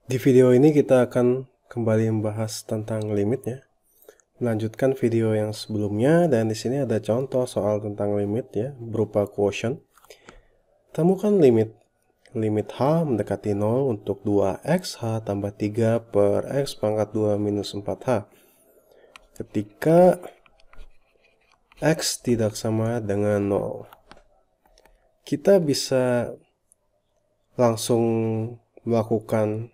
Di video ini kita akan kembali membahas tentang limit ya. Melanjutkan video yang sebelumnya, dan di sini ada contoh soal tentang limit ya, berupa quotient. Temukan limit H mendekati 0 untuk 2x h tambah 3 per x pangkat 2 minus 4h. Ketika x tidak sama dengan 0. Kita bisa langsung melakukan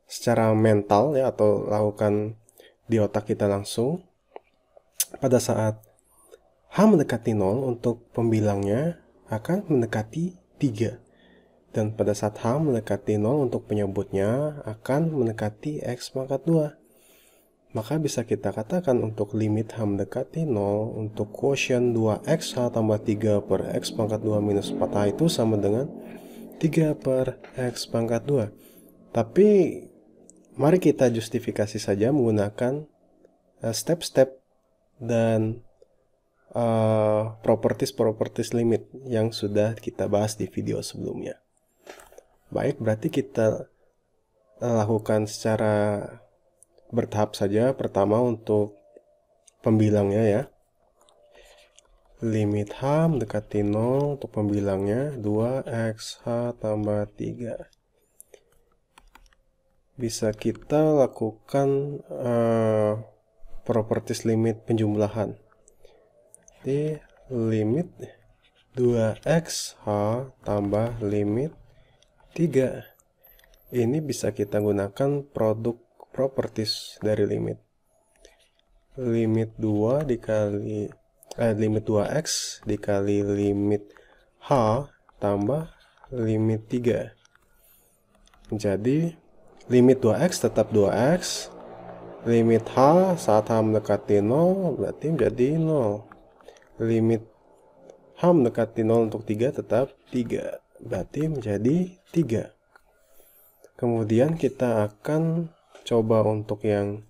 secara mental ya, atau lakukan di otak kita langsung. Pada saat H mendekati 0 untuk pembilangnya akan mendekati 3. Dan pada saat H mendekati 0 untuk penyebutnya akan mendekati X pangkat 2. Maka bisa kita katakan untuk limit H mendekati 0 untuk quotient 2x H tambah 3 per X pangkat 2 minus 4H itu sama dengan 3 per X pangkat 2. Tapi mari kita justifikasi saja menggunakan step-step dan properties limit yang sudah kita bahas di video sebelumnya. Baik, berarti kita lakukan secara bertahap saja. Pertama untuk pembilangnya ya. Limit H mendekati 0 untuk pembilangnya 2x tambah 3. Bisa kita lakukan properties limit penjumlahan. Jadi limit 2x tambah limit 3. Ini bisa kita gunakan produk properties dari limit. Limit 2 dikali limit 2x dikali limit h tambah limit 3. Jadi limit 2x tetap 2x. Limit h saat h mendekati 0 berarti menjadi 0. Limit h mendekati 0 untuk 3 tetap 3. Berarti menjadi 3. Kemudian kita akan coba untuk yang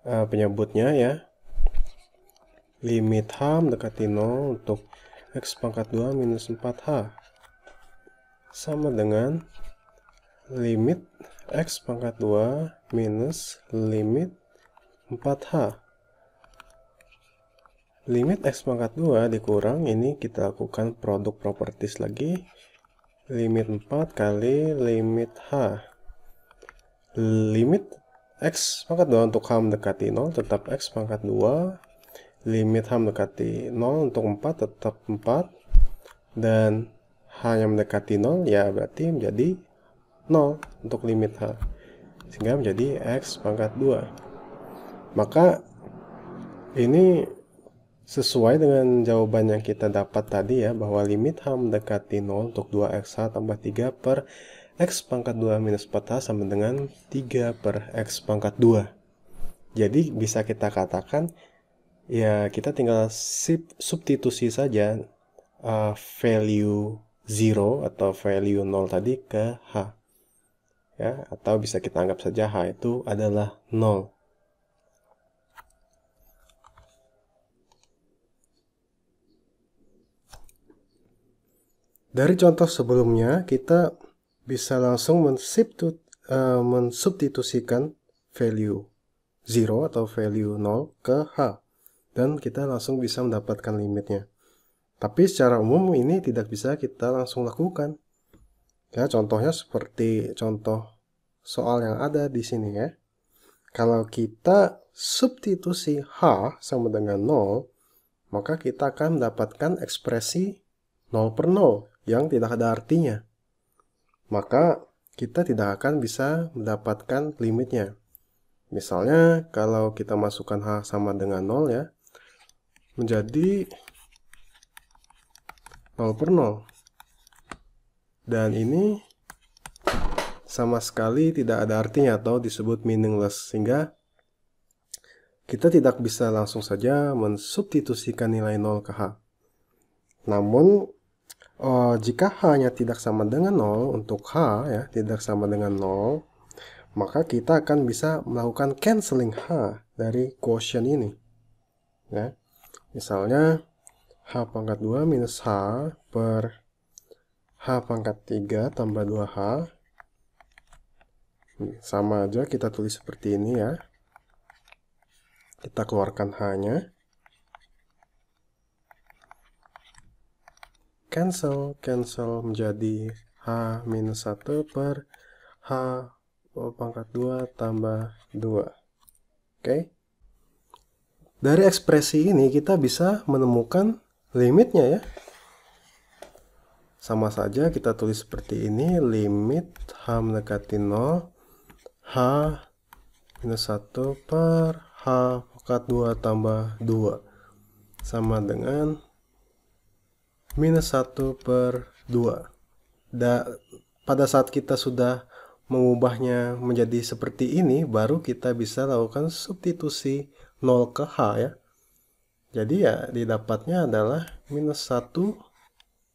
penyebutnya ya. Limit H mendekati 0 untuk X pangkat 2 minus 4H sama dengan limit X pangkat 2 minus limit 4H. Limit X pangkat 2 dikurang, ini kita lakukan produk properties lagi. Limit 4 kali limit H. Limit X pangkat 2 untuk H mendekati 0 tetap X pangkat 2. Limit H mendekati 0 untuk 4 tetap 4. Dan H yang mendekati 0 ya berarti menjadi 0 untuk limit H. Sehingga menjadi X pangkat 2. Maka ini sesuai dengan jawaban yang kita dapat tadi ya, bahwa limit H mendekati 0 untuk 2x tambah 3 per X pangkat 2 minus 4H sama dengan 3 per X pangkat 2. Jadi bisa kita katakan ya, kita tinggal substitusi saja value 0 atau value 0 tadi ke H ya, atau bisa kita anggap saja H itu adalah 0. Dari contoh sebelumnya kita bisa langsung mensubstitusikan value 0 atau value 0 ke H, dan kita langsung bisa mendapatkan limitnya. Tapi secara umum ini tidak bisa kita langsung lakukan. Ya, contohnya seperti contoh soal yang ada di sini ya. Kalau kita substitusi H sama dengan 0, maka kita akan mendapatkan ekspresi 0 per 0 yang tidak ada artinya. Maka kita tidak akan bisa mendapatkan limitnya. Misalnya kalau kita masukkan H sama dengan 0 ya, menjadi 0 per 0. Dan ini sama sekali tidak ada artinya atau disebut meaningless, sehingga kita tidak bisa langsung saja mensubstitusikan nilai 0 ke H. Namun jika H-nya tidak sama dengan 0 untuk H ya, tidak sama dengan 0, maka kita akan bisa melakukan cancelling H dari quotient ini. Ya. Misalnya H pangkat 2 minus H per H pangkat 3 tambah 2H Sama aja kita tulis seperti ini ya. Kita keluarkan H-nya. Cancel menjadi H-1 per H pangkat 2 tambah 2. Oke. Dari ekspresi ini kita bisa menemukan limitnya ya. Sama saja kita tulis seperti ini, limit H mendekati 0, H-1 per H pangkat 2 tambah 2. Sama dengan minus 1 per 2. Pada saat kita sudah mengubahnya menjadi seperti ini, baru kita bisa lakukan substitusi 0 ke H ya. Jadi ya didapatnya adalah minus 1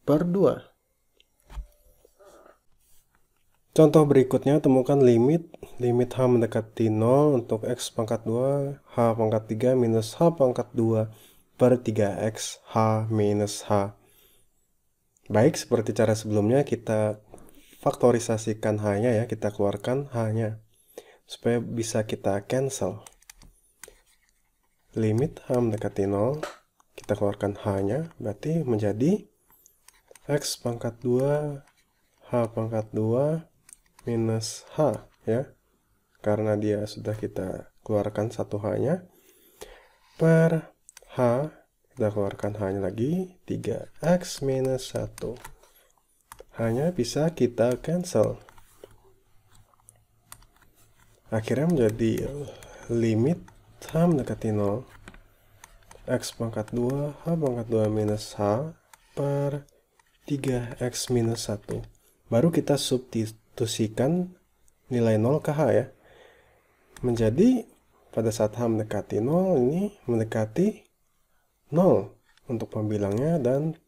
per 2. Contoh berikutnya, temukan limit H mendekati 0 untuk X pangkat 2, H pangkat 3 minus H pangkat 2 per 3X H minus H. Baik, seperti cara sebelumnya, kita faktorisasikan H-nya ya, kita keluarkan H-nya supaya bisa kita cancel. Limit H mendekati 0, kita keluarkan H-nya, berarti menjadi X pangkat 2 H pangkat 2 minus H ya, karena dia sudah kita keluarkan satu H-nya, per H, kita keluarkan H-nya lagi, 3X minus 1. Hanya bisa kita cancel. Akhirnya menjadi limit H mendekati 0, X pangkat 2, H pangkat 2 minus H per 3X minus 1. Baru kita substitusikan nilai 0 ke H ya. Menjadi pada saat H mendekati 0, ini mendekati 0 untuk pembilangnya, dan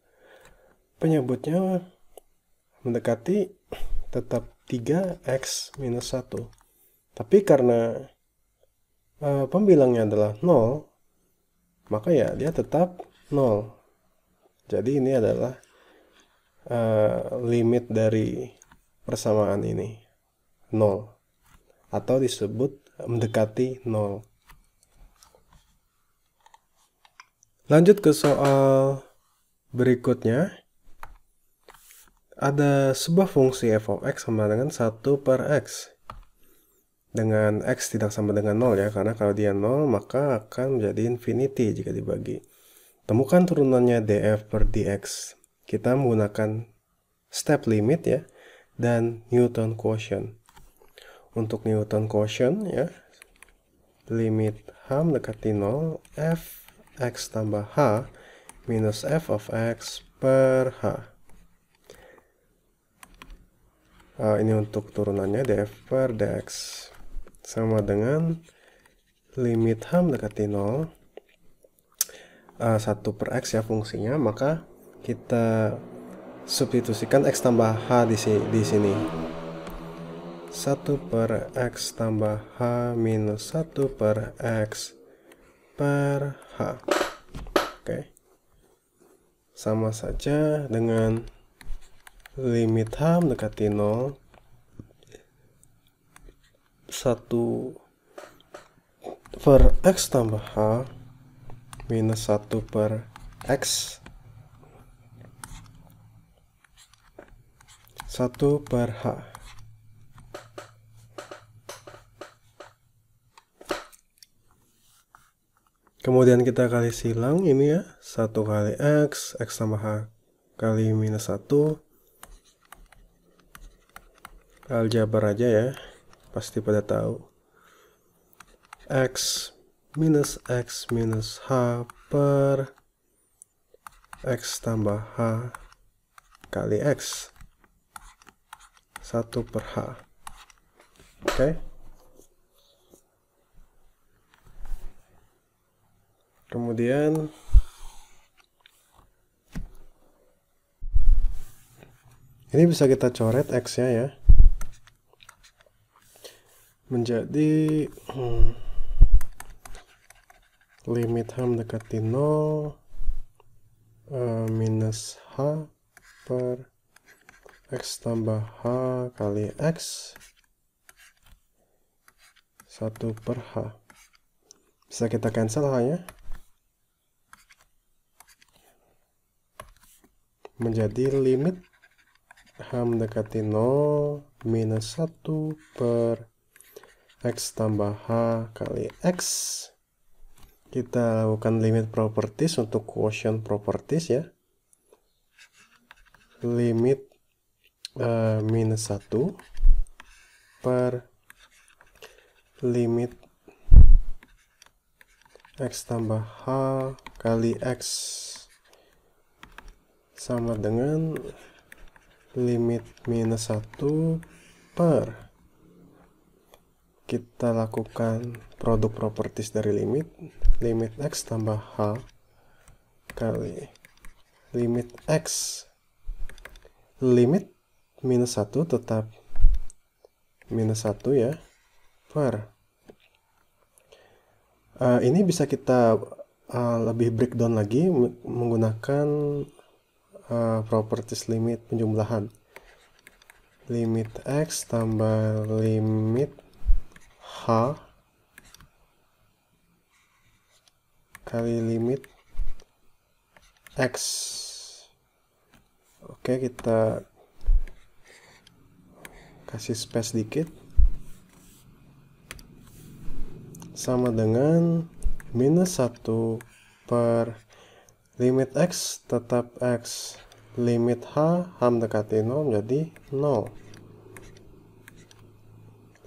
penyebutnya mendekati tetap 3X minus 1. Tapi karena pembilangnya adalah 0, maka ya dia tetap 0. Jadi ini adalah limit dari persamaan ini, 0. Atau disebut mendekati 0. Lanjut ke soal berikutnya. Ada sebuah fungsi f of x sama dengan 1 per x. Dengan x tidak sama dengan 0 ya, karena kalau dia 0 maka akan menjadi infinity jika dibagi. Temukan turunannya df per dx. Kita menggunakan step limit ya, dan Newton quotient. Untuk Newton quotient ya, limit h mendekati 0, f x tambah h minus f of x per h. Ini untuk turunannya df per dx sama dengan limit h mendekati 0, 1 per x ya fungsinya, maka kita substitusikan x tambah h di sini. 1 per x tambah h minus 1 per x per h. Oke. Sama saja dengan limit h mendekati 0, 1 per x tambah h minus 1 per x 1 per h. Kemudian kita kali silang ini ya, 1 kali x tambah h kali minus 1. Aljabar aja ya, pasti pada tahu. X minus h per x tambah h kali x 1 per h. Oke. Kemudian ini bisa kita coret x-nya ya, menjadi limit h mendekati 0, minus h per x tambah h kali x 1 per H. Bisa kita cancel H-nya. Menjadi limit H mendekati 0 minus 1 per X tambah H kali X. Kita lakukan limit properties untuk quotient properties ya. Limit minus 1 per limit X tambah H kali X sama dengan limit minus 1 per, kita lakukan produk properties dari limit X tambah H kali limit X, limit minus 1 tetap minus 1 ya, per ini bisa kita lebih breakdown lagi menggunakan properties limit penjumlahan. Limit X tambah limit H kali limit X. Oke, kita kasih space dikit. Sama dengan minus 1 per limit X tetap X, limit H mendekati 0 menjadi 0,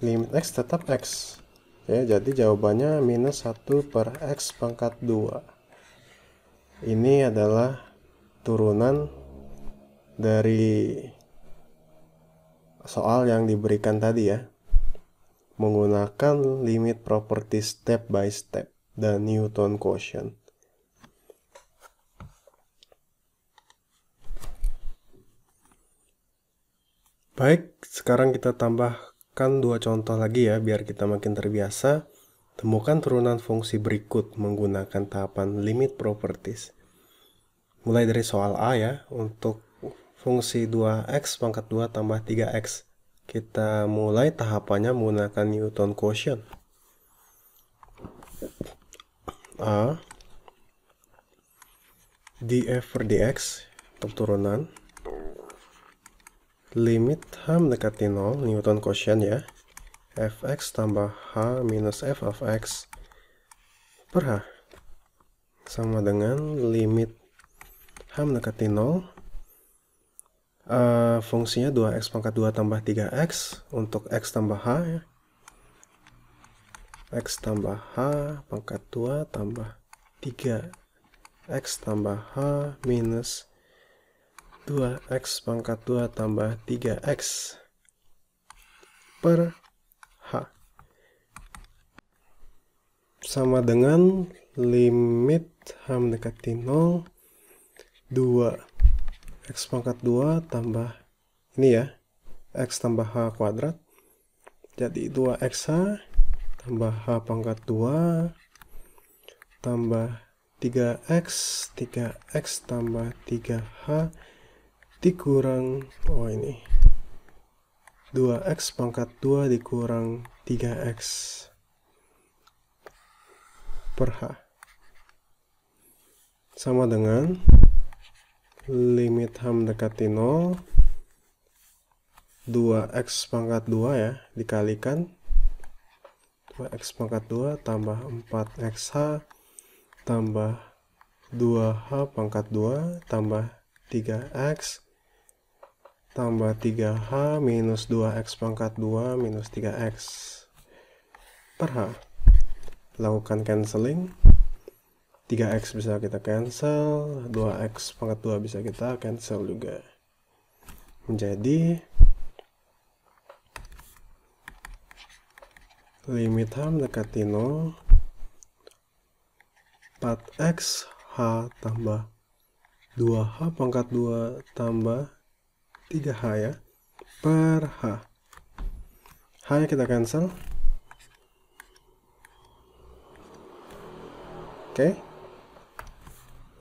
limit X tetap X ya, jadi jawabannya minus 1 per X pangkat 2. Ini adalah turunan dari soal yang diberikan tadi ya, menggunakan limit property step by step dan Newton quotient. Baik, sekarang kita tambahkan 2 contoh lagi ya, biar kita makin terbiasa. Temukan turunan fungsi berikut menggunakan tahapan limit properties. Mulai dari soal A ya, untuk fungsi 2x pangkat 2 tambah 3x. Kita mulai tahapannya menggunakan Newton quotient. A df per dx untuk turunan. Limit H mendekati 0, Newton quotient ya. Fx tambah H minus f of x per H. Sama dengan limit H mendekati 0. Fungsinya 2x pangkat 2 tambah 3x untuk x tambah h ya. X tambah h pangkat 2 tambah 3 x tambah h minus 2x pangkat 2 tambah 3x per h sama dengan limit h mendekati 0 2x pangkat 2 tambah ini ya, x tambah h kuadrat, jadi 2xh tambah h pangkat 2 tambah 3x tambah 3h dikurang, ini 2x pangkat 2 dikurang 3x per h sama dengan limit h mendekati 0 2x pangkat 2 ya, dikalikan 2x pangkat 2 tambah 4xh tambah 2h pangkat 2 tambah 3x tambah 3h minus 2x pangkat 2 minus 3x per h. Lakukan cancelling, 3x bisa kita cancel, 2x pangkat 2 bisa kita cancel juga. Menjadi limit h mendekati 0 4x h tambah 2h pangkat 2 tambah 3h ya per h. H nya kita cancel. Oke.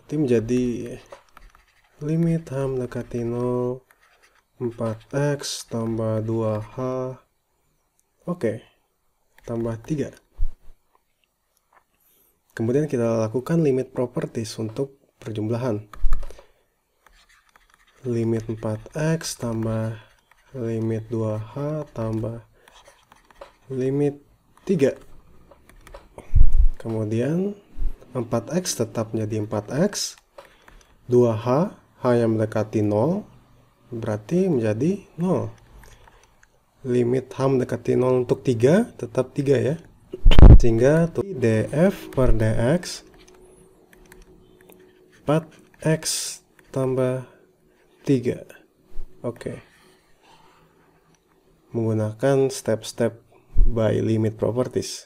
Itu menjadi limit h mendekati 0 4x tambah 2h. Oke. tambah 3. Kemudian kita lakukan limit properties untuk perjumlahan. Limit 4x tambah limit 2h tambah limit 3. Kemudian 4x tetap menjadi 4x. 2h, h yang mendekati 0, berarti menjadi 0. Limit h mendekati 0 untuk 3, tetap 3 ya. Sehingga df per dx 4x tambah 3. Oke. Menggunakan step-step by limit properties.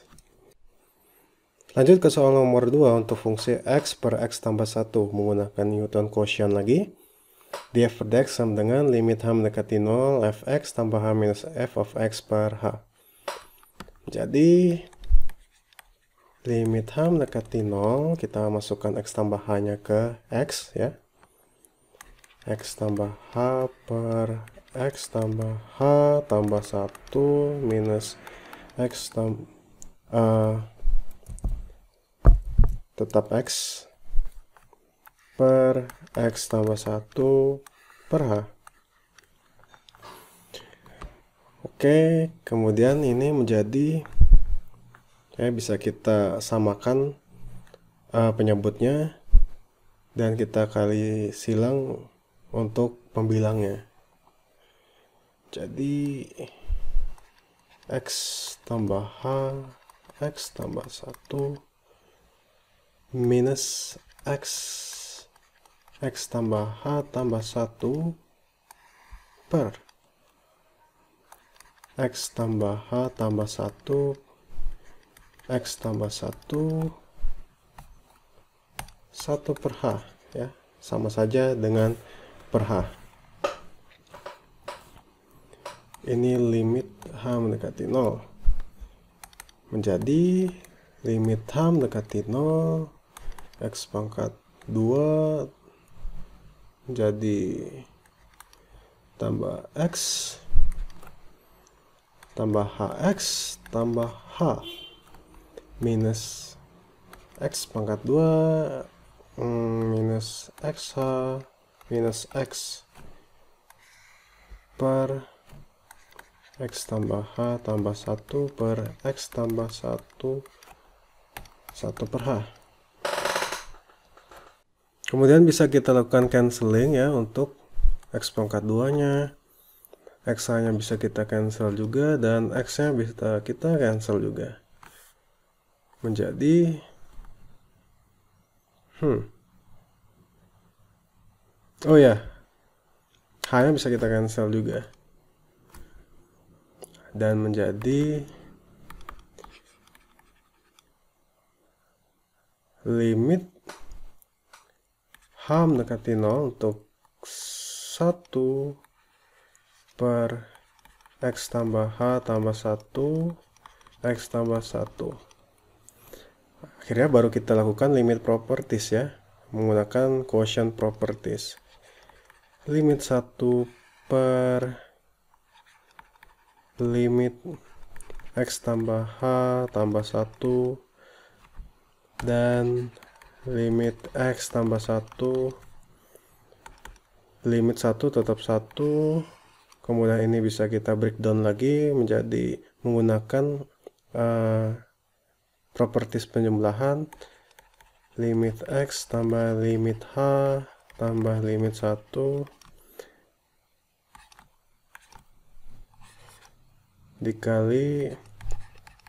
Lanjut ke soal nomor 2 untuk fungsi x per x tambah 1 menggunakan Newton quotient lagi. Df per dx sama dengan limit h mendekati 0 fx tambah h minus f of x per h. Jadi limit h mendekati 0, kita masukkan x tambah h-nya ke x ya. X tambah h per x tambah h tambah 1 minus x tetap x per x tambah 1 per h. Oke, kemudian ini menjadi bisa kita samakan penyebutnya dan kita kali silang untuk pembilangnya. Jadi x tambah h x tambah 1 minus x tambah h tambah 1 per x tambah h tambah 1 x tambah 1 per h ya, sama saja dengan per h. Ini limit h mendekati 0 menjadi limit h mendekati 0 x pangkat 2 jadi tambah x tambah hx tambah h minus x pangkat 2 minus xh minus x per x tambah h tambah 1 per x tambah 1 per h. Kemudian bisa kita lakukan cancelling ya untuk x pangkat 2-nya. X-nya bisa kita cancel juga dan x-nya bisa kita cancel juga. Menjadi oh ya, h-nya bisa kita cancel juga. Dan menjadi limit h mendekati 0 untuk 1 per x tambah h tambah 1 x tambah 1. Akhirnya baru kita lakukan limit properties ya, menggunakan quotient properties. Limit 1 per limit x tambah h tambah 1 dan limit x tambah 1, limit 1 tetap 1. Kemudian ini bisa kita breakdown lagi menjadi menggunakan properties penjumlahan. Limit x tambah limit h tambah limit 1 dikali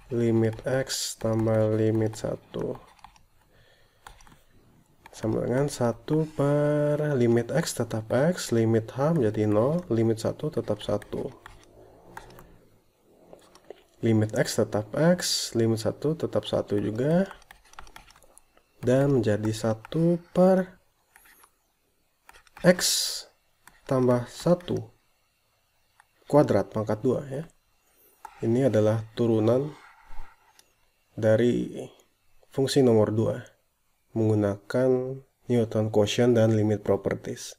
limit x tambah limit 1 sama dengan 1 per limit x tetap x, limit h menjadi 0, limit 1 tetap 1. Limit x tetap x, limit 1 tetap 1 juga. Dan menjadi 1 per x tambah 1 kuadrat pangkat 2 ya. Ini adalah turunan dari fungsi nomor 2 menggunakan Newton quotient dan limit properties.